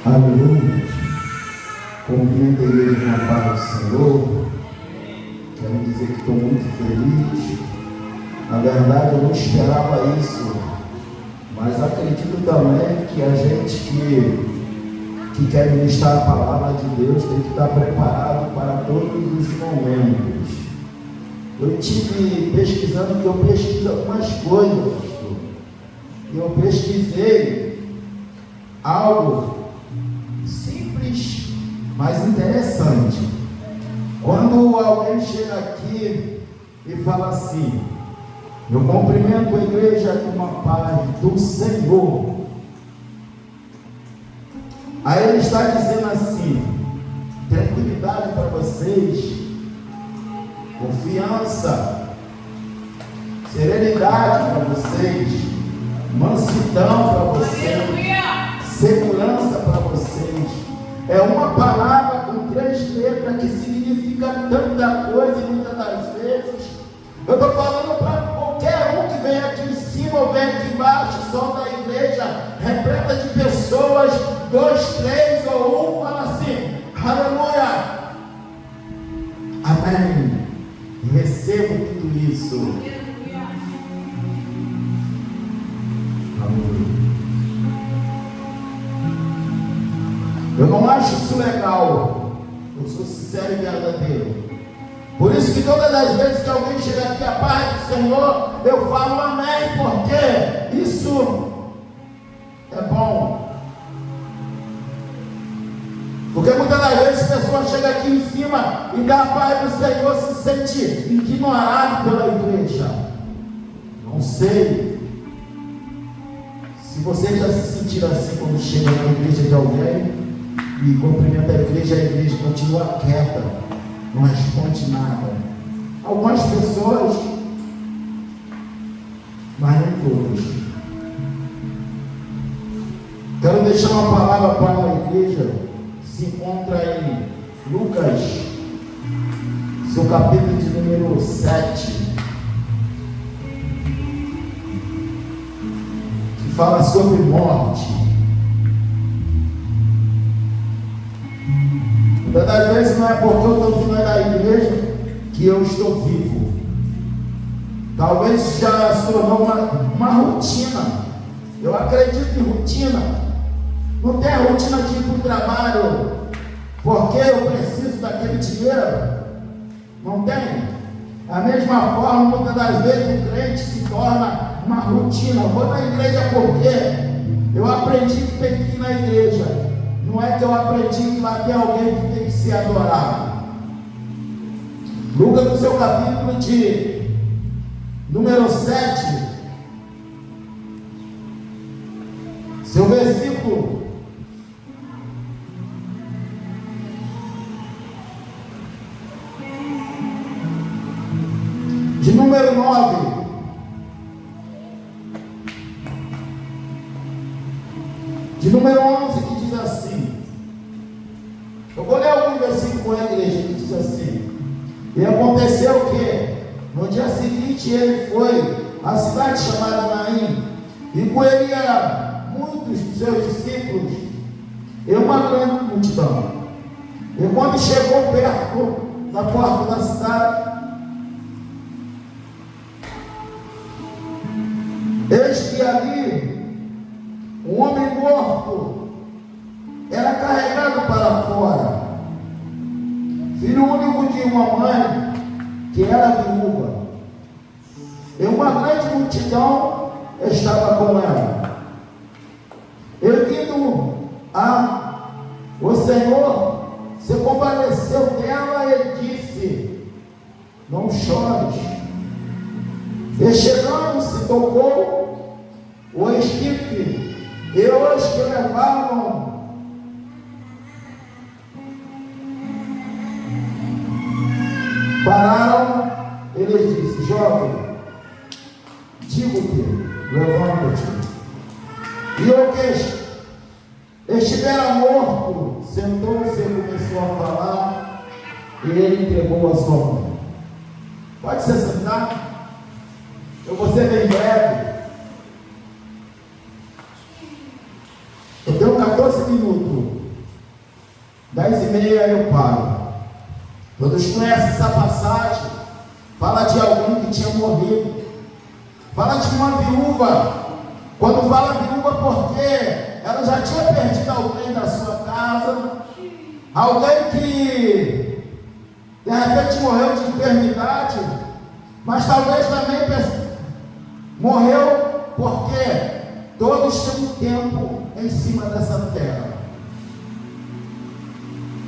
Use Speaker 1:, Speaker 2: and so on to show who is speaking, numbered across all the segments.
Speaker 1: Aleluia. Cumprimento a igreja na paz do Senhor. Quero dizer que estou muito feliz. Na verdade, eu não esperava isso, mas acredito também que a gente que quer ministrar a palavra de Deus tem que estar preparado para todos os momentos. Eu tive pesquisando, que eu pesquiso algumas coisas, pastor. E eu pesquisei algo simples, mas interessante. Quando alguém chega aqui e fala assim: eu cumprimento a igreja com uma paz do Senhor. Aí ele está dizendo assim: tranquilidade para vocês, confiança, serenidade para vocês, mansidão para vocês, segurança para vocês. É uma palavra com 3 letras que significa tanta coisa e muitas das vezes. Eu estou falando para qualquer um que vem aqui em cima ou vem aqui embaixo, som da igreja, repleta de pessoas, 2, 3 ou 1, fala assim: aleluia, amém. Recebo tudo isso. Aleluia. Eu não acho isso legal. Eu sou sincero e verdadeiro. Por isso que todas as vezes que alguém chega aqui, a paz do Senhor, eu falo amém, porque isso é bom. Porque muitas das vezes a pessoa chega aqui em cima e dá a paz do Senhor, se sente ignorado pela igreja. Não sei se você já se sentir assim quando chega na igreja de alguém e cumprimenta a igreja continua quieta, não responde nada. Algumas pessoas, mas nem todas. Quero deixar uma palavra para a igreja. Se encontra em Lucas, seu capítulo de número 7, que fala sobre morte. Muitas das vezes não é porque eu estou vindo da igreja que eu estou vivo. Talvez já se tornou uma rotina. Eu acredito em rotina. Não tem a rotina de ir para o trabalho porque eu preciso daquele dinheiro. Não tem. Da mesma forma, muitas das vezes o crente se torna uma rotina. Eu vou na igreja porque eu aprendi que tem que ir na igreja. Não é que eu aprendi que vai ter alguém que tem que ser adorado. Lucas, no seu capítulo de número 7, seu versículo de número 9, de número 11, que diz assim. Eu vou ler algum versículo com a igreja que diz assim: e aconteceu que no dia seguinte ele foi à cidade chamada Naim, e com ele muitos dos seus discípulos e uma grande multidão. E quando chegou perto da porta da cidade, eis que ali um homem morto era carregado para fora, filho único de uma mãe que era viúva, e uma grande multidão estava com ela. Erguindo o Senhor, se compadeceu dela e disse: não chores. E chegando-se, tocou o esquife, e os que levavam pararam. Ele disse: jovem, digo-te, levanta-te. E o que estivera morto sentou-se e começou a falar, e ele entregou a sua mão. Pode se sentar. Eu vou ser bem breve. Eu tenho 14 minutos. 10h30 eu paro. Todos conhecem essa passagem. Fala de alguém que tinha morrido. Fala de uma viúva. Quando fala viúva, porque ela já tinha perdido alguém da sua casa, alguém que de repente morreu de enfermidade, mas talvez também morreu porque todos têm um tempo em cima dessa terra.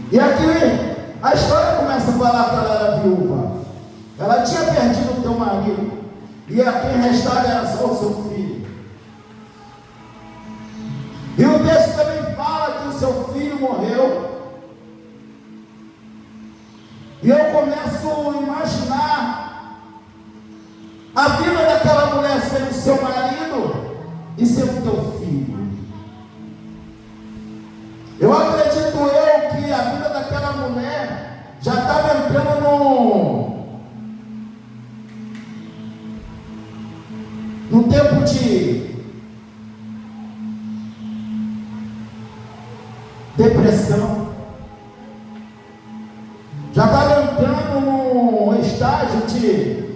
Speaker 1: E aqui a história começa a falar que ela era viúva. Ela tinha perdido o teu marido, e a quem restava era só o seu filho. E o texto também fala que o seu filho morreu. E eu começo a imaginar a vida daquela mulher sem o seu marido e sem o teu filho. Eu acredito que a vida daquela mulher já estava entrando no tempo de depressão. Já estava entrando num estágio de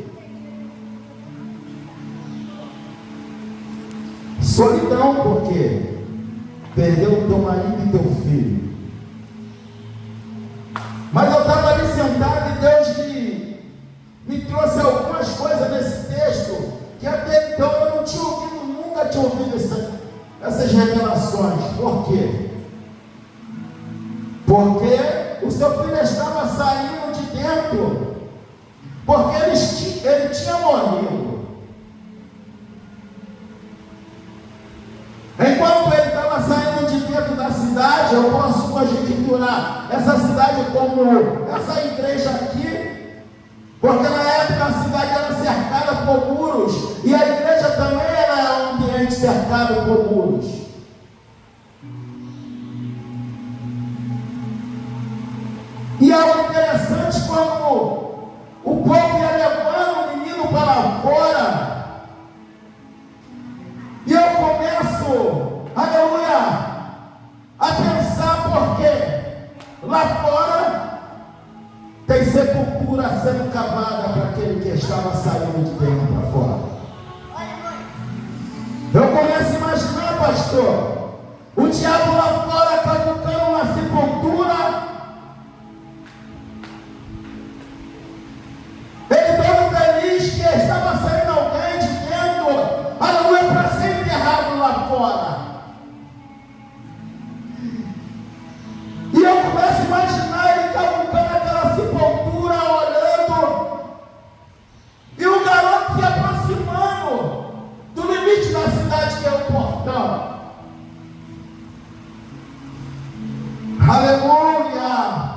Speaker 1: solidão, porque perdeu o teu marido e teu filho. Mas eu estava ali sentado e Deus me trouxe algumas coisas nesse texto que até então eu não tinha ouvido, nunca tinha ouvido essas revelações. Por quê? Porque o seu filho estava saindo de dentro, porque ele tinha morrido. Enquanto ele estava saindo de dentro da cidade, eu posso conjecturar essa cidade como essa igreja aqui, porque na época a cidade era cercada por muros, e a igreja também era um ambiente cercado por muros. E algo interessante, quando o povo ia levando o menino para fora, e eu começo, aleluia, a pensar, porque lá fora tem sepultura sendo cavada para aquele que estava saindo de dentro para fora. Eu começo a imaginar, pastor, o diabo lá fora cavucando uma sepultura. Ele todo feliz que estava saindo alguém de dentro, aleluia, para ser enterrado lá fora. E eu começo a imaginar ele cavucando aquela sepultura, olhando, e o garoto se aproximando do limite da cidade, que é o portão. Aleluia!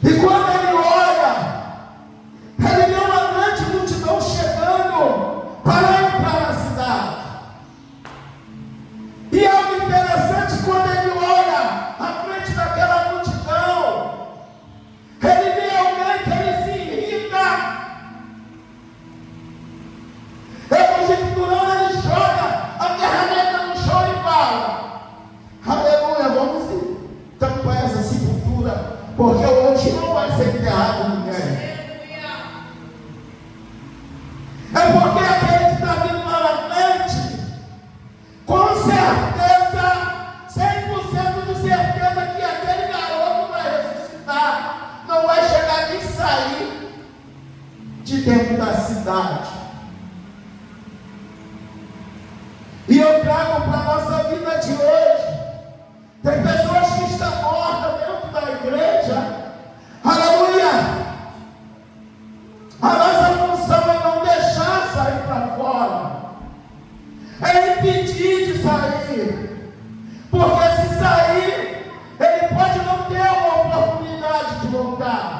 Speaker 1: E quando ele olha, ele vê uma grande multidão chegando para entrar na cidade. E algo interessante, quando ele olha à frente daquela multidão, ele vê alguém que ele se irrita. Conjecturando, ele joga a ferramenta no chão e fala: aleluia, vamos tampar essa sepultura, porque hoje não vai ser enterrado ninguém. É porque aquele que está vindo lá na frente, com certeza, 100% de certeza, que aquele garoto vai ressuscitar, não vai chegar nem sair de dentro da cidade. E eu trago para a nossa vida de hoje, tem pessoas que estão mortas dentro da igreja, aleluia. A nossa função é não deixar sair para fora, é impedir de sair, porque se sair, ele pode não ter uma oportunidade de voltar.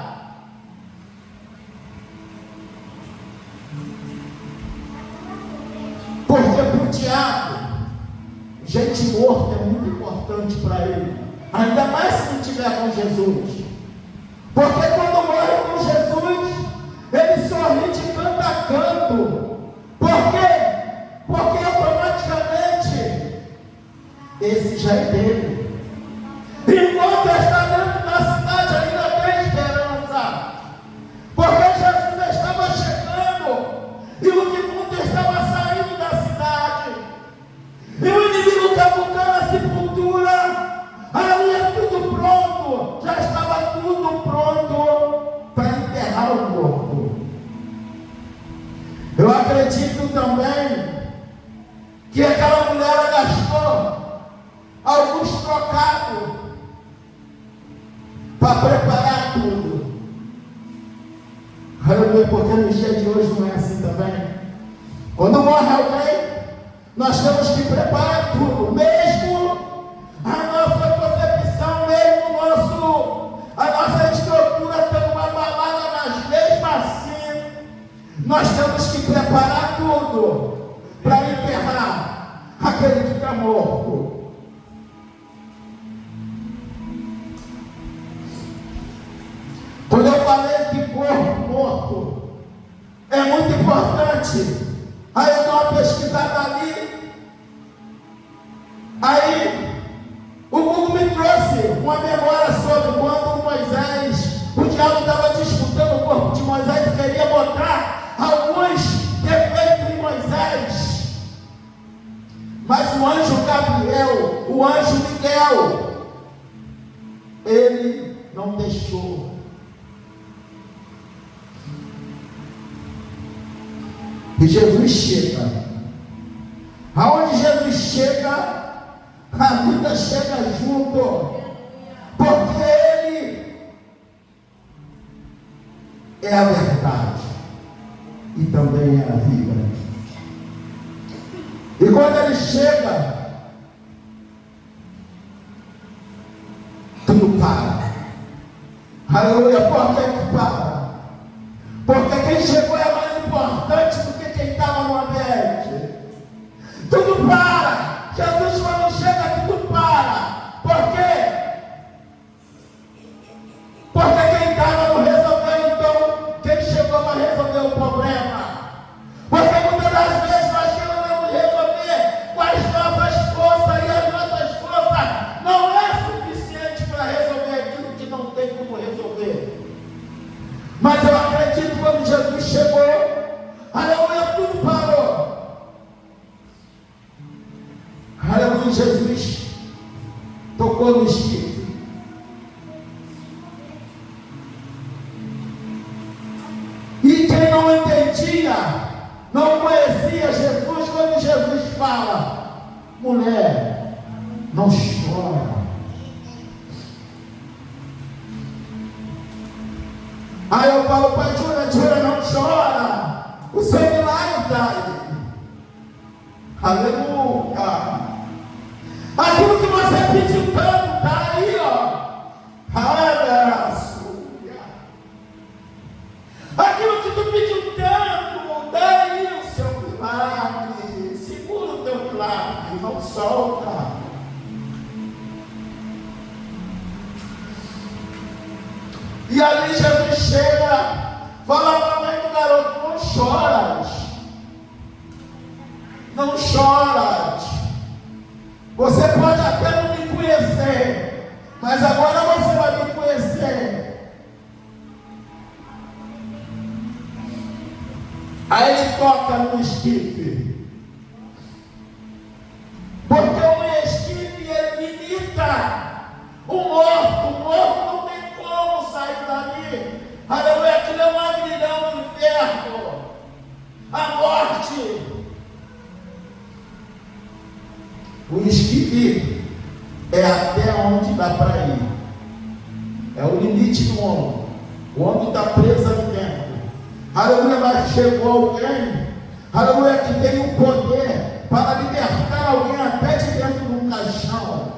Speaker 1: Porque para o diabo, gente morta é muito importante para ele, ainda mais se não estiver com Jesus. Porque quando morre com Jesus, ele sorri de canto a canto. Por quê? Porque automaticamente esse já é dele. também que aquela mulher gastou alguns trocados para preparar tudo. Aleluia, porque no dia de hoje não é assim também. Quando morre alguém, nós temos que preparar tudo, mesmo a nossa concepção, mesmo a nossa estrutura tendo uma balada, mas mesmo assim, nós temos que preparar tudo para enterrar aquele que está morto. Quando eu falei que corpo morto é muito importante, aí eu dou uma pesquisada ali, aí o Google me trouxe uma memória sobre quando Moisés, o diabo estava disputando o corpo de Moisés e queria botar alguns defeitos em Moisés, mas o anjo Gabriel, o anjo Miguel, ele não deixou. E Jesus chega. Aonde Jesus chega, a vida chega junto. Porque Ele é a verdade e também é a vida. E quando Ele chega, tudo para. Aleluia, por que que para? Porque quem chegou é mais importante do que quem estava no ambiente. Tudo para. Jesus quando chega, tudo para. Por quê? Porque quem estava não resolveu, então quem chegou vai resolver o problema. Porque muitas das vezes nós queremos resolver com as nossas forças, e as nossas forças não é suficiente para resolver aquilo que não tem como resolver. Mas eu acredito que quando Jesus chegou, aleluia, tudo parou. Aleluia, Jesus tocou no esquife. E quem não entendia, não conhecia Jesus, quando Jesus fala, mulher, não chora. Aí eu falo para a Júlia, não chora, o seu milagre está aí. Aleluia. Aquilo que você pediu tanto está aí, ó. Aleluia. Aquilo que tu pediu tanto, dá aí o seu milagre. Segura o teu milagre, não solta. E ali Jesus chega, fala para a mãe do garoto, não choras. Não choras. Você pode até não me conhecer, mas agora você vai me conhecer. Aí ele toca no esquife. Porque o esquife ele limita o morto. O morto não tem como sair dali. Aleluia, aquilo é um agrilhão do inferno. A morte. O esquife é até onde dá para ir. É o limite do homem. O homem está preso ali dentro. Aleluia, mas chegou alguém, aleluia, que tem o poder para libertar alguém até de dentro de um caixão.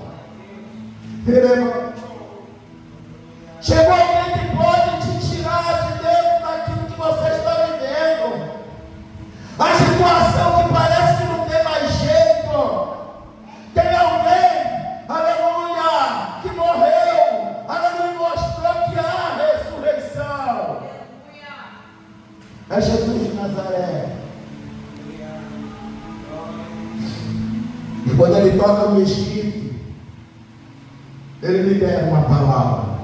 Speaker 1: Chegou alguém que pode te tirar de dentro daquilo que você está vivendo. A situação que parece que não tem mais jeito. Tem alguém, aleluia, que morreu, aleluia, mostrou que há ressurreição. É Jesus de Nazaré. E quando ele toca no esquife, ele libera uma palavra.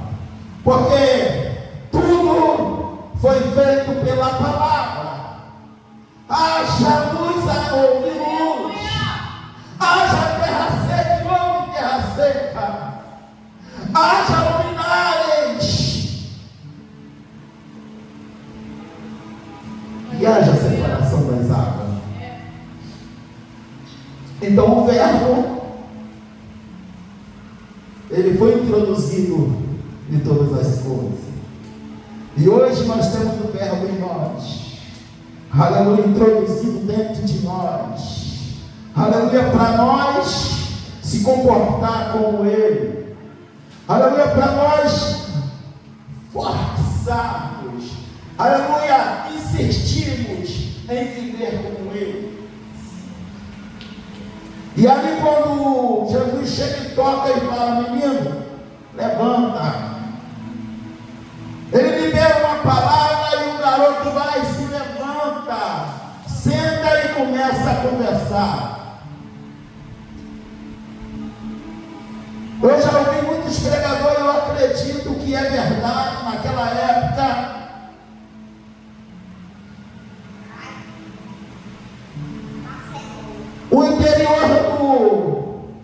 Speaker 1: Porque tudo foi feito pela palavra. Haja luz, houve luz. Haja terra seca, houve terra seca. Haja luminares. E haja separação das águas. Verbo, ele foi introduzido em todas as coisas. E hoje nós temos o Verbo em nós. Aleluia, introduzido dentro de nós. Aleluia, para nós se comportar como Ele. Aleluia, para nós forçarmos. Aleluia, insistirmos em viver como Ele. E ali quando Jesus chega e toca e fala: menino, levanta. Ele libera uma palavra e o garoto vai e se levanta, senta e começa a conversar. Eu já ouvi muitos pregadores, eu acredito que é verdade, naquela época o interior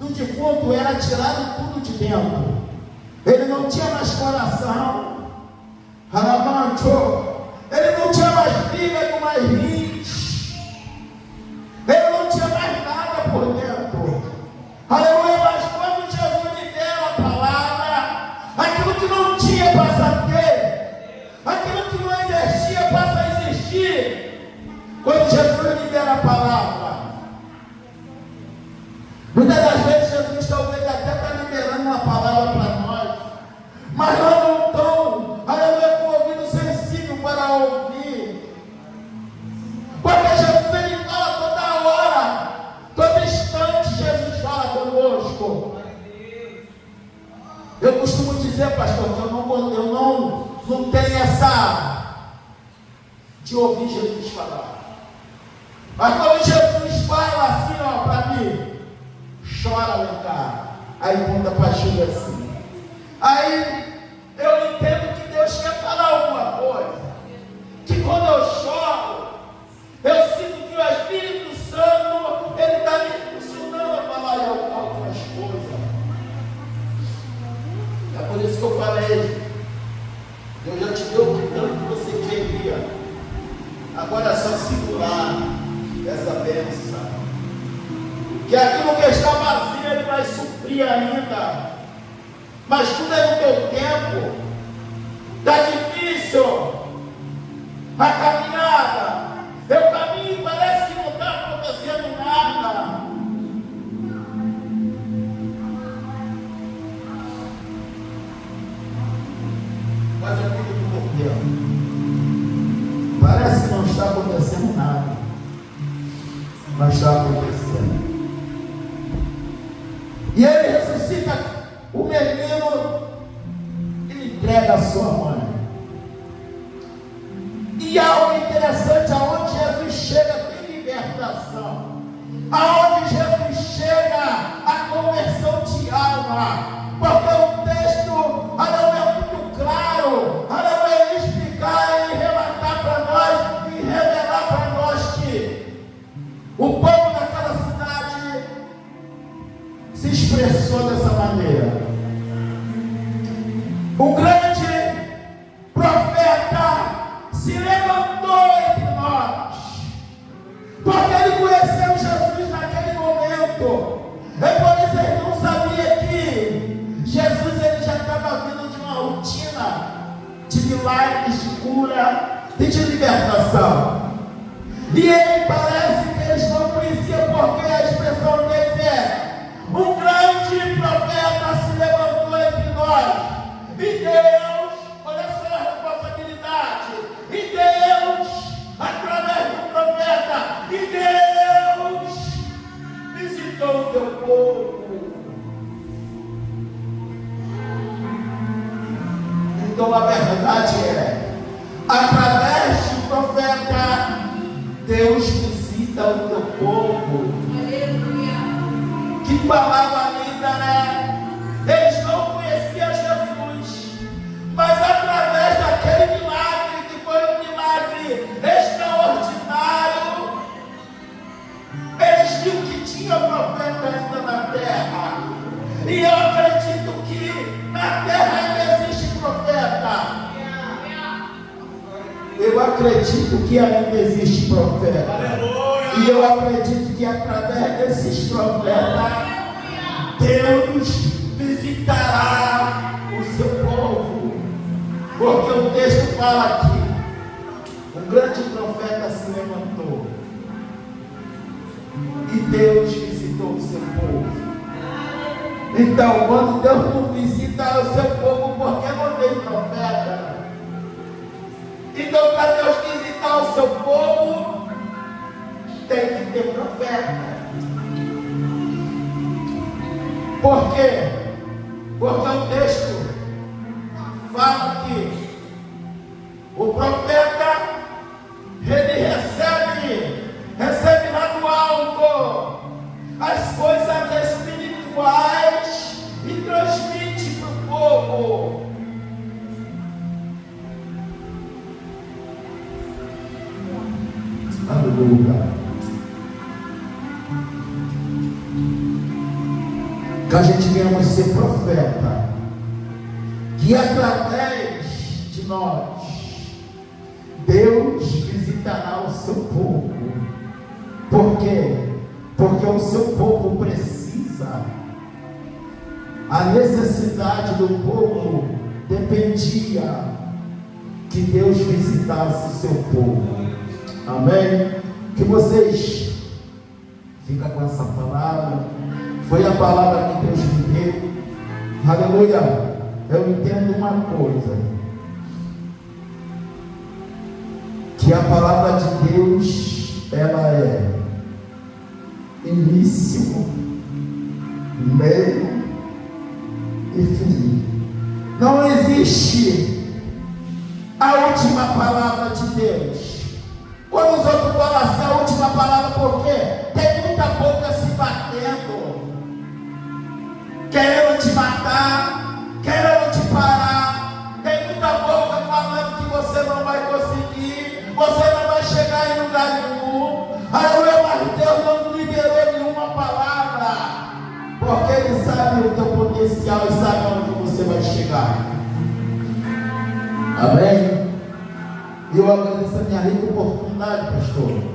Speaker 1: do defunto era tirado tudo de dentro. Ele não tinha mais coração. Ele não tinha mais fígado, mais rins. Ele não tinha mais nada por dentro. Aleluia, mas quando Jesus libera a palavra, aquilo que não tinha passa a ter, aquilo que não existia passa a existir. Quando Jesus libera a palavra, muitas das vezes Jesus talvez até está liberando uma palavra para nós, mas nós não estamos, aleluia, com o ouvido sensível para ouvir. Porque Jesus, ele fala toda hora, todo instante Jesus fala conosco. Eu costumo dizer, pastor, que eu não tenho essa de ouvir Jesus falar. Mas quando Jesus fala assim, ó, para mim, chora lá em casa. Aí conta para a Júlia assim. Aí eu entendo que Deus quer falar alguma coisa. Que quando eu choro, eu sinto que o Espírito Santo, ele está me impulsionando a falar algumas coisas. É por isso que eu falei, Deus já te deu o tanto que você queria. Agora é só segurar essa bênção. Que aquilo que está vazio, ele vai suprir ainda. Mas tudo é no teu tempo. Está difícil a caminhada. Eu caminho e parece que não está acontecendo nada. Mas eu cuido do meu tempo. Parece que não está acontecendo nada. Mas está acontecendo. E ele ressuscita o menino e entrega a sua mãe. E algo interessante, aonde Jesus chega tem libertação. Aonde Jesus chega a conversão de alma. Porque o texto, aleluia, é muito claro. Aleluia, explicar e relatar para nós e revelar para nós que o povo daquela cidade se expressou dessa maneira. O grande profeta se levantou entre nós, porque ele conheceu Jesus naquele momento. É por isso que ele não sabia que Jesus, ele já estava vindo de uma rotina de milagres, de cura e de libertação. E ele parece que eles não conheciam, porque a expressão deles é: um grande profeta se levantou entre nós. E Deus, olha só a responsabilidade. E Deus, através do profeta, e Deus visitou o teu povo. Então a verdade é: através do profeta, Deus visita o teu povo. Aleluia. Que palavra linda, né? Eles não conheciam Jesus, mas através daquele milagre, que foi um milagre extraordinário, eles viram que tinha profeta ainda na terra. E eu acredito que na terra ainda existe profeta. Eu acredito que ainda existe profeta. Aleluia. E eu acredito que através desses profetas, Deus visitará o seu povo. Porque o texto fala que um grande profeta se levantou e Deus visitou o seu povo. Então, quando Deus não visita o seu povo, porque não tem profeta? Então, para Deus visitar o seu povo, tem que ter profeta. Por quê? Porque o texto fala que o profeta, ele recebe lá do alto as coisas espirituais e transmite para o povo. Aleluia. Que a gente venha ser profeta, que através de nós Deus visitará o seu povo. Por quê? Porque o seu povo precisa. A necessidade do povo dependia que Deus visitasse o seu povo. Amém? Que vocês ficam com essa palavra. Foi a palavra que Deus me deu. Aleluia. Eu entendo uma coisa, que a palavra de Deus, ela é início, meio e fim. Não existe a última palavra de Deus. Quando os outros falam assim, a última palavra, por quê? Tem muita boca se batendo, querendo te matar, querendo te parar. Tem muita boca falando que você não vai conseguir, você não vai chegar em lugar nenhum. Aleluia, mas Deus não liberou nenhuma palavra, porque Ele sabe o teu potencial e sabe onde você vai chegar. Amém? E eu agradeço a minha rica oportunidade, pastor.